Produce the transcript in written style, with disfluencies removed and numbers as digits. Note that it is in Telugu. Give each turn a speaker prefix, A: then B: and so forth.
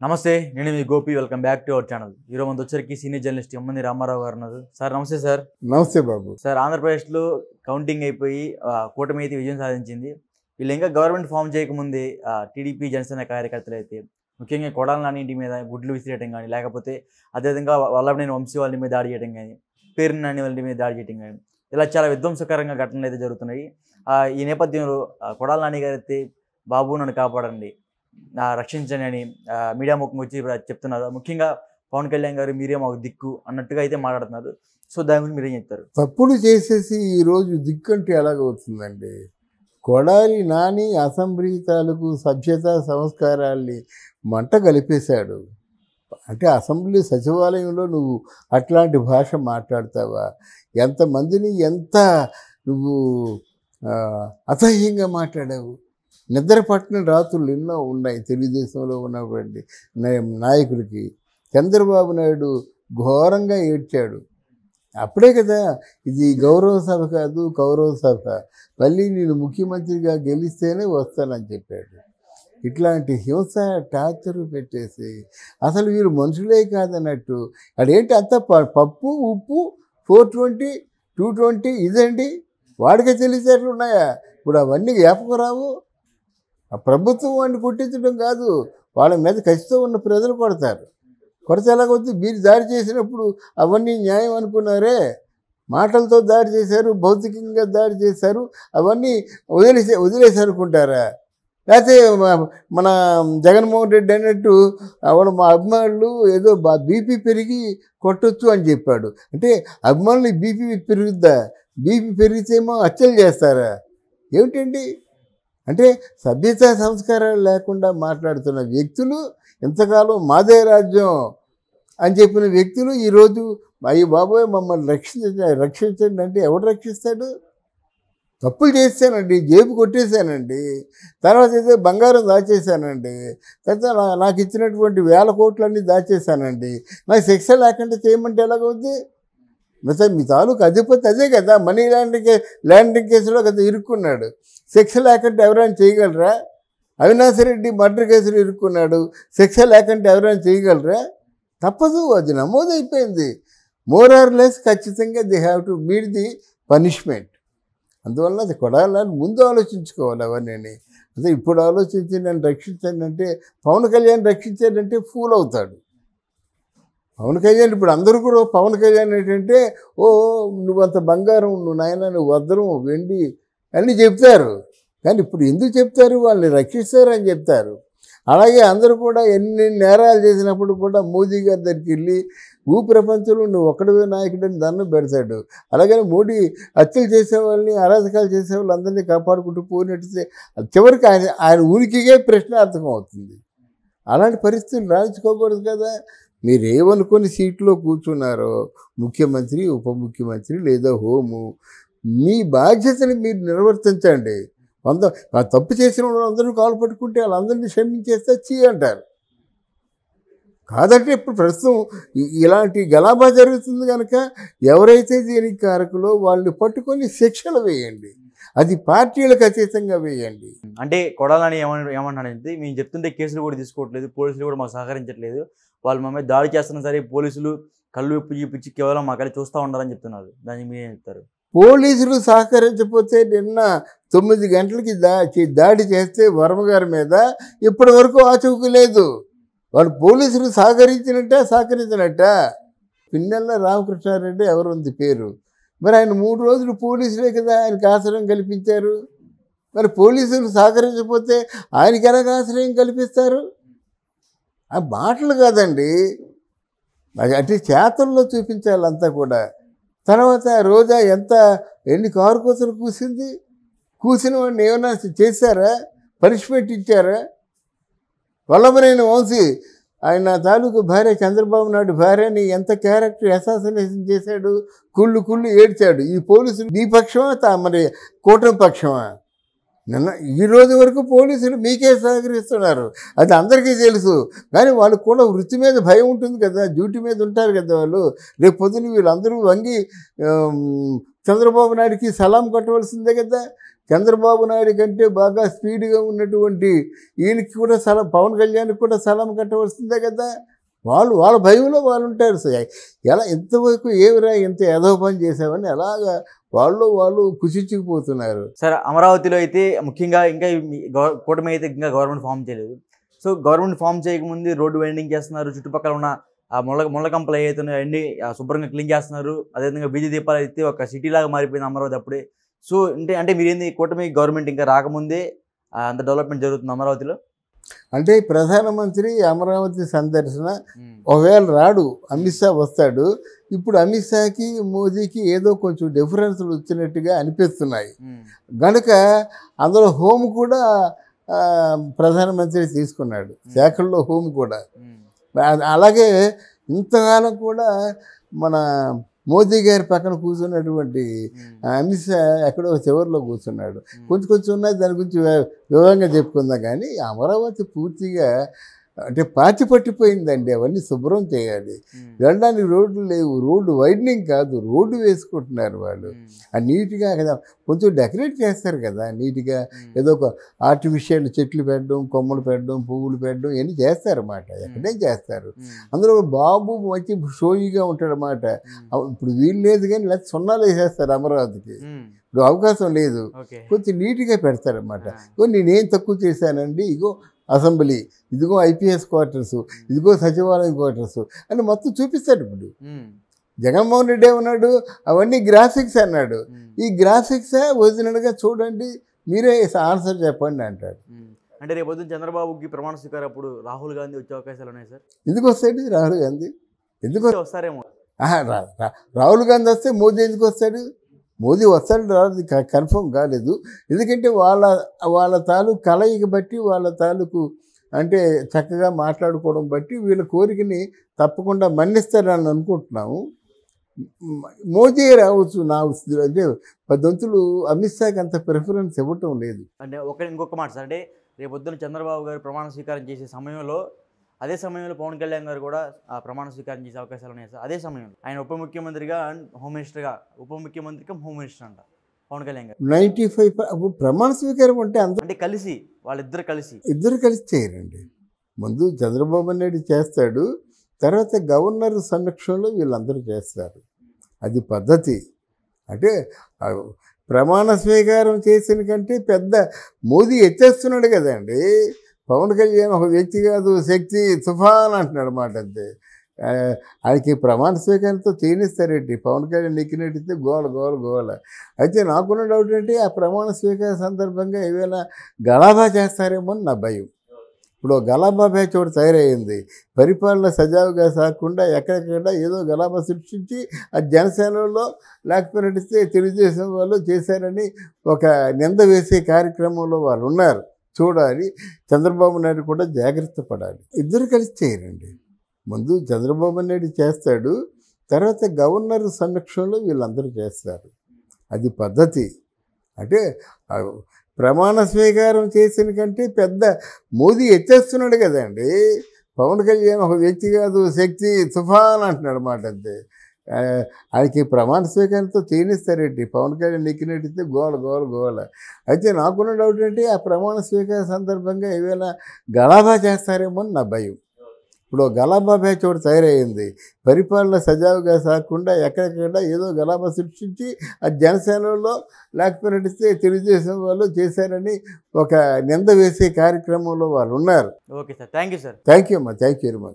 A: నమస్తే, నేను మీ Gopi. Welcome back to our channel. ఈరోజు మన వచ్చరికి సీనియర్ జర్నలిస్ట్ ఎమ్మంది రామారావు గారు ఉన్నారు. సార్ నమస్తే. సార్
B: నమస్తే బాబు.
A: సార్, ఆంధ్రప్రదేశ్లో కౌంటింగ్ అయిపోయి కూటమి అయితే విజయం సాధించింది. వీళ్ళు ఇంకా గవర్నమెంట్ ఫామ్ చేయకముందే టీడీపీ జనసేన కార్యకర్తలు అయితే ముఖ్యంగా కొడాల నాని ఇంటి మీద గుడ్లు విసిరేయడం కానీ, లేకపోతే అదేవిధంగా వల్లభనేని వంశీ వాళ్ళ మీద దాడి చేయడం కానీ, పేరు నాని వాళ్ళ మీద దాడి చేయడం కానీ, ఇలా చాలా విధ్వంసకరంగా ఘటనలు అయితే జరుగుతున్నాయి. ఈ నేపథ్యంలో కొడాల నాని గారు అయితే బాబు నన్ను కాపాడండి, రక్షించండి అని మీడియా ముఖంగా వచ్చి చెప్తున్నారు. ముఖ్యంగా పవన్ కళ్యాణ్ గారు మీరే మాకు దిక్కు అన్నట్టుగా అయితే మాట్లాడుతున్నారు. సో దాని గురించి మీరేం చెప్తారు?
B: తప్పులు చేసేసి ఈరోజు దిక్కంటే ఎలాగవుతుందండి? కొడాలి నాని అసెంబ్లీ తాలూకు సభ్యత సంస్కారాల్ని మంట కలిపేశాడు. అంటే అసెంబ్లీ సచివాలయంలో నువ్వు అట్లాంటి భాష మాట్లాడతావా? ఎంతమందిని ఎంత నువ్వు అసహ్యంగా మాట్లాడావు. నిద్ర పట్టిన రాత్రులు ఎన్నో ఉన్నాయి తెలుగుదేశంలో ఉన్నటువంటి నాయకుడికి. చంద్రబాబు నాయుడు ఘోరంగా ఏడ్చాడు. అప్పుడే కదా ఇది గౌరవ సభ కాదు, కౌరవ సభ, మళ్ళీ నేను ముఖ్యమంత్రిగా గెలిస్తేనే వస్తానని చెప్పాడు. ఇట్లాంటి హింస టార్చర్ పెట్టేసి అసలు వీరు మనుషులే కాదన్నట్టు. అదేంటి అంత పప్పు ఉప్పు 420 220 ఇదండి వాడికే తెలిసేట్లు ఉన్నాయా? ఇప్పుడు అవన్నీ జ్ఞాపకం రావు. ఆ ప్రభుత్వం వాడిని కొట్టించడం కాదు, వాళ్ళ మీద ఖచ్చితంగా ఉన్న ప్రజలు కొడతారు. కొడితే ఎలాగొద్దు? మీరు దాడి చేసినప్పుడు అవన్నీ న్యాయం అనుకున్నారే. మాటలతో దాడి చేశారు, భౌతికంగా దాడి చేశారు, అవన్నీ వదిలేసి అనుకుంటారా? లేకపోతే మన జగన్మోహన్ రెడ్డి అన్నట్టు ఆవిడ మా అభిమానులు ఏదో బీపీ పెరిగి కొట్టొచ్చు అని చెప్పాడు. అంటే అభిమానులు బీపీ పెరుగుద్దా? బీపీ పెరిగితేమో హత్యలు చేస్తారా? ఏమిటండి? అంటే సభ్యత సంస్కారాలు లేకుండా మాట్లాడుతున్న వ్యక్తులు, ఇంతకాలం మాదే రాజ్యం అని చెప్పిన వ్యక్తులు ఈరోజు అయ్యి బాబోయ్ మమ్మల్ని రక్షించండి అంటే ఎవడు రక్షిస్తాడు? తప్పులు చేశానండి, జేబు కొట్టేశానండి, తర్వాత ఏదో బంగారం దాచేశానండి, తర్వాత నాకు ఇచ్చినటువంటి 1000 కోట్లన్నీ దాచేశానండి, నాకు శిక్ష లేకుండా చేయమంటే ఎలాగవుద్ది? మీ తాలూకు అధిపతి అదే కదా, మనీ ల్యాండింగ్ కేసులో కదా ఇరుక్కున్నాడు. శిక్ష లేకుంటే ఎవరైనా చేయగలరా? అవినాష్ రెడ్డి మర్డర్ కేసులో ఇరుక్కున్నాడు, శిక్ష లేకుంటే ఎవరైనా చేయగలరా? తప్పదు, అది నమోదైపోయింది. మోర్ ఆర్ లెస్ ఖచ్చితంగా they have to meet the punishment. అందువల్ల అది కొడాలని ముందు ఆలోచించుకోవాలి అవన్నీ. అదే ఇప్పుడు ఆలోచించి నన్ను రక్షించండి అంటే, పవన్ కళ్యాణ్ రక్షించాడంటే ఫూల్ అవుతాడు. పవన్ కళ్యాణ్ ఇప్పుడు అందరూ కూడా పవన్ కళ్యాణ్ ఏంటంటే, ఓ నువ్వంత బంగారం, నువ్వు నాయన, నువ్వు వజ్రం, వెండి అన్నీ చెప్తారు. కానీ ఇప్పుడు ఎందుకు చెప్తారు? వాళ్ళని రక్షిస్తారని చెప్తారు. అలాగే అందరూ కూడా ఎన్ని నేరాలు చేసినప్పుడు కూడా మోదీ గారి దగ్గరికి వెళ్ళి ప్రపంచంలో నువ్వు ఒక్కడవే నాయకుడని దండం పెడతాడు. అలాగని మోడీ హత్యలు చేసేవాళ్ళని, అరాజకాలు చేసేవాళ్ళు అందరినీ కాపాడుకుంటూ పోయినట్టు చివరికి ఆయన ఉనికిగే ప్రశ్నార్థకం అవుతుంది. అలాంటి పరిస్థితులు రాయించుకోకూడదు కదా. మీరు ఏమనుకొని సీట్లో కూర్చున్నారో, ముఖ్యమంత్రి, ఉప ముఖ్యమంత్రి లేదా హోము, మీ బాధ్యతని మీరు నిర్వర్తించండి. తప్పు చేసిన వాళ్ళందరూ కాలు పట్టుకుంటే వాళ్ళందరినీ క్షమించేస్తే చీ అంటారు. కాదంటే ఇప్పుడు ప్రస్తుతం ఇలాంటి గలాభా జరుగుతుంది కనుక ఎవరైతే దీనికి కారకులో వాళ్ళని పట్టుకొని శిక్షలు వేయండి. అది పార్టీలకు అతీతంగా వేయండి.
A: అంటే కొడాలని ఏమన్నాడంటే, మేము చెప్తుంటే కేసులు కూడా తీసుకోవట్లేదు, పోలీసులు కూడా మాకు సహకరించట్లేదు, వాళ్ళు మా మీద దాడి చేస్తున్నా సరే పోలీసులు కళ్ళు విప్పు చూపించి కేవలం మాకు చూస్తూ ఉండాలని చెప్తున్నారు. దానికి మీరేం చెప్తారు?
B: పోలీసులు సహకరించకపోతే నిన్న 9 గంటలకి దాడి చేస్తే వర్మగారి మీద ఇప్పటి వరకు ఆచూకీ లేదు. వాళ్ళు పోలీసులు సహకరించినట్ట. పిన్నెల్ల రామకృష్ణారెడ్డి ఎవరుంది పేరు, మరి ఆయన 3 రోజులు పోలీసులే కదా ఆయనకు ఆశ్రయం కల్పించారు. మరి పోలీసులు సహకరించకపోతే ఆయనకి ఎలాగ ఆశ్రయం కల్పిస్తారు? ఆ మాటలు కాదండి, అంటే చేతల్లో చూపించాలంతా కూడా. తర్వాత రోజా ఎన్ని కారు కోతలు కూసిన వాడిని ఏమైనా చేశారా? పనిష్మెంట్ ఇచ్చారా? వల్లభనేని వంశీ ఆయన తాలూకు భార్య, చంద్రబాబు నాయుడు భార్యని ఎంత క్యారెక్టర్ అసాసినేషన్ చేశాడు, కుళ్ళు ఏడ్చాడు. ఈ పోలీసులు మీ పక్షమా మరి కూటమి పక్షమా? నిన్న ఈ రోజు వరకు పోలీసులు మీకే సహకరిస్తున్నారు, అది అందరికీ తెలుసు. కానీ వాళ్ళకు కూడా వృత్తి మీద భయం ఉంటుంది కదా, డ్యూటీ మీద ఉంటారు కదా వాళ్ళు. రేపు పొద్దున వీళ్ళందరూ వంగి చంద్రబాబు నాయుడికి సలాం కొట్టవలసిందే కదా. చంద్రబాబు నాయుడు కంటే బాగా స్పీడ్గా ఉన్నటువంటి ఈయనకి కూడా స్థలం, పవన్ కళ్యాణ్కి కూడా స్థలం కట్టవలసిందే కదా. వాళ్ళ భయంలో వాళ్ళు ఉంటారు. ఎలా ఇంతవరకు ఏమిరా ఇంత ఏదో పని చేసామని అలాగా వాళ్ళు కుషించుకుపోతున్నారు.
A: సార్, అమరావతిలో అయితే ముఖ్యంగా ఇంకా కూటమి అయితే ఇంకా గవర్నమెంట్ ఫామ్ చేయలేదు. సో గవర్నమెంట్ ఫామ్ చేయకముందు రోడ్డు వైండింగ్ చేస్తున్నారు, చుట్టుపక్కల ఉన్న ఆ ముళ్ళ కంపలు ఏవైతే ఉన్నాయో అన్నీ శుభ్రంగా క్లీన్ చేస్తున్నారు. అదేవిధంగా బీజీ దీపాలు అయితే ఒక సిటీలాగా మారిపోయింది అమరావతి అప్పుడే. సో అంటే మీరేంది కూటమి గవర్నమెంట్ ఇంకా రాకముందే అంత డెవలప్మెంట్ జరుగుతుంది అమరావతిలో?
B: అంటే ప్రధానమంత్రి అమరావతి సందర్శన ఒకవేళ రాడు, అమిత్ షా వస్తాడు. ఇప్పుడు అమిత్ షాకి మోదీకి ఏదో కొంచెం డిఫరెన్స్లు వచ్చినట్టుగా అనిపిస్తున్నాయి కనుక అందులో హోమ్ కూడా ప్రధానమంత్రి తీసుకున్నాడు, శాఖల్లో హోమ్ కూడా. అలాగే ఇంతకాలం కూడా మన మోదీ గారి పక్కన కూర్చున్నటువంటి అమిత్ షా ఎక్కడో చివరిలో కూర్చున్నాడు. కొంచెం ఉన్నది, దాని గురించి వివరంగా చెప్పుకుందాం. కానీ అమరావతి పూర్తిగా అంటే పాతి పట్టిపోయిందండి. అవన్నీ శుభ్రం చేయాలి. వెళ్ళడానికి రోడ్లు లేవు, రోడ్డు వైడనింగ్ కాదు, రోడ్డు వేసుకుంటున్నారు వాళ్ళు. నీట్గా కదా కొంచెం డెకరేట్ చేస్తారు కదా నీట్గా, ఏదో ఒక ఆర్టిఫిషియల్ చెట్లు పెట్టడం, కొమ్మలు పెట్టడం, పువ్వులు పెట్టడం ఇవన్నీ చేస్తారన్నమాట. ఎక్కడేం చేస్తారు. అందులో బాబు మంచి షోయిగా ఉంటాడనమాట. ఇప్పుడు వీలు లేదు కానీ లేకపోతే సున్నాలు వేసేస్తారు అమరావతికి. ఇప్పుడు అవకాశం లేదు, కొంచెం నీట్గా పెడతారన్నమాట. నేనేం తక్కువ చేశానండి, ఇగో అసెంబ్లీ, ఇదిగో ఐపీఎస్ క్వార్టర్స్, ఇదిగో సచివాలయం క్వార్టర్స్ అని మొత్తం చూపిస్తాడు. ఇప్పుడు జగన్మోహన్ రెడ్డి ఏమన్నాడు, అవన్నీ గ్రాఫిక్స్ అన్నాడు. ఈ గ్రాఫిక్సే ఒరిజినల్గా చూడండి, మీరే ఆన్సర్ చెప్పండి అంటాడు.
A: అంటే రేపు పొద్దున్న చంద్రబాబుకి ప్రమాణ స్వీకారం అప్పుడు రాహుల్ గాంధీ వచ్చే అవకాశాలు ఉన్నాయి సార్?
B: ఎందుకు వస్తాడు రాహుల్ గాంధీ? ఎందుకు
A: వస్తారేమో.
B: రాహుల్ గాంధీ వస్తే మోదీ ఎందుకు వస్తాడు? మోదీ వస్తాడు రాదు కన్ఫర్మ్ కాలేదు. ఎందుకంటే వాళ్ళ తాలూకు కలయిక బట్టి, వాళ్ళ తాలూకు అంటే చక్కగా మాట్లాడుకోవడం బట్టి వీళ్ళ కోరికని తప్పకుండా మన్నిస్తారని అనుకుంటున్నాము. మోదీ రావచ్చు నా అంటే 10 అమిత్ షాకి అంత ప్రిఫరెన్స్ ఇవ్వటం లేదు.
A: అంటే ఇంకొక మాట సార్, అంటే రేపు పొద్దున్న చంద్రబాబు గారు ప్రమాణ స్వీకారం చేసే సమయంలో అదే సమయంలో పవన్ కళ్యాణ్ గారు కూడా ప్రమాణ స్వీకారం చేసే అవకాశాలు ఉన్నాయి సార్. అదే సమయంలో ఆయన ఉప ముఖ్యమంత్రిగా అండ్ హోమ్ మినిస్టర్గా, ఉప ముఖ్యమంత్రికి హోమ్ మినిస్టర్ అంట పవన్ కళ్యాణ్ గారు.
B: 95 ప్రమాణ స్వీకారం అంటే
A: కలిసి వాళ్ళిద్దరు
B: కలిసి చేయరండి. ముందు చంద్రబాబు నాయుడు చేస్తాడు, తర్వాత గవర్నర్ సమక్షంలో వీళ్ళందరూ చేస్తారు. అది పద్ధతి. అంటే ప్రమాణ స్వీకారం చేసిన కంటే పెద్ద మోదీ ఎత్తేస్తున్నాడు కదండి. పవన్ కళ్యాణ్ ఒక వ్యక్తి కాదు, శక్తి తుఫాన్ అంటున్నాడు అన్నమాట. అంతే ఆయనకి ప్రమాణ స్వీకారంతో చేయనిస్తారేంటి? పవన్ కళ్యాణ్ నెక్కినట్టయితే గోల. అయితే నాకున్న డౌట్ అంటే ఆ ప్రమాణ స్వీకార సందర్భంగా ఏవైనా గలాభా చేస్తారేమో అని నా భయం. ఇప్పుడు గలాభా బ్యాచ్ ఒకటి తయారయ్యింది. పరిపాలన సజావుగా సాగకుండా ఎక్కడెక్కడ ఏదో గలాభా సృష్టించి ఆ జనసేనలో లేకపోయినట్టయితే తెలుగుదేశం వాళ్ళు చేశారని ఒక నింద వేసే కార్యక్రమంలో వాళ్ళు ఉన్నారు. చూడాలి. చంద్రబాబు నాయుడు కూడా జాగ్రత్త పడాలి. ఇద్దరు కలిసి చేయరండి. ముందు చంద్రబాబు నాయుడు చేస్తాడు, తర్వాత గవర్నర్ సమక్షంలో వీళ్ళందరూ చేస్తారు. అది పద్ధతి. అంటే ప్రమాణ స్వీకారం చేసిన కంటే పెద్ద మోదీ ఎత్తేస్తున్నాడు కదండి. పవన్ కళ్యాణ్ ఒక వ్యక్తి కాదు, శక్తి తుఫాన్ అంటున్నాడు అన్నమాట. అంతే ఆయనకి ప్రమాణ స్వీకారంతో చేయనిస్తారేంటి? పవన్ కళ్యాణ్ నెక్కినట్టయితే గోల. అయితే నాకున్న డౌట్ అంటే ఆ ప్రమాణ స్వీకార సందర్భంగా ఏవైనా గలాభా చేస్తారేమో అని నా భయం. ఇప్పుడు గలాభా బ్యాచ్ ఒకటి తయారయ్యింది. పరిపాలన సజావుగా సాగకుండా ఎక్కడెక్కడ ఏదో గలాభా సృష్టించి ఆ జనసేనలో లేకపోయినట్టయితే తెలుగుదేశం వాళ్ళు చేశారని ఒక నింద వేసే కార్యక్రమంలో వాళ్ళు ఉన్నారు.
A: Okay sir, thank you sir.
B: Thank you అమ్మా, థ్యాంక్ యూ వెరీ మచ్.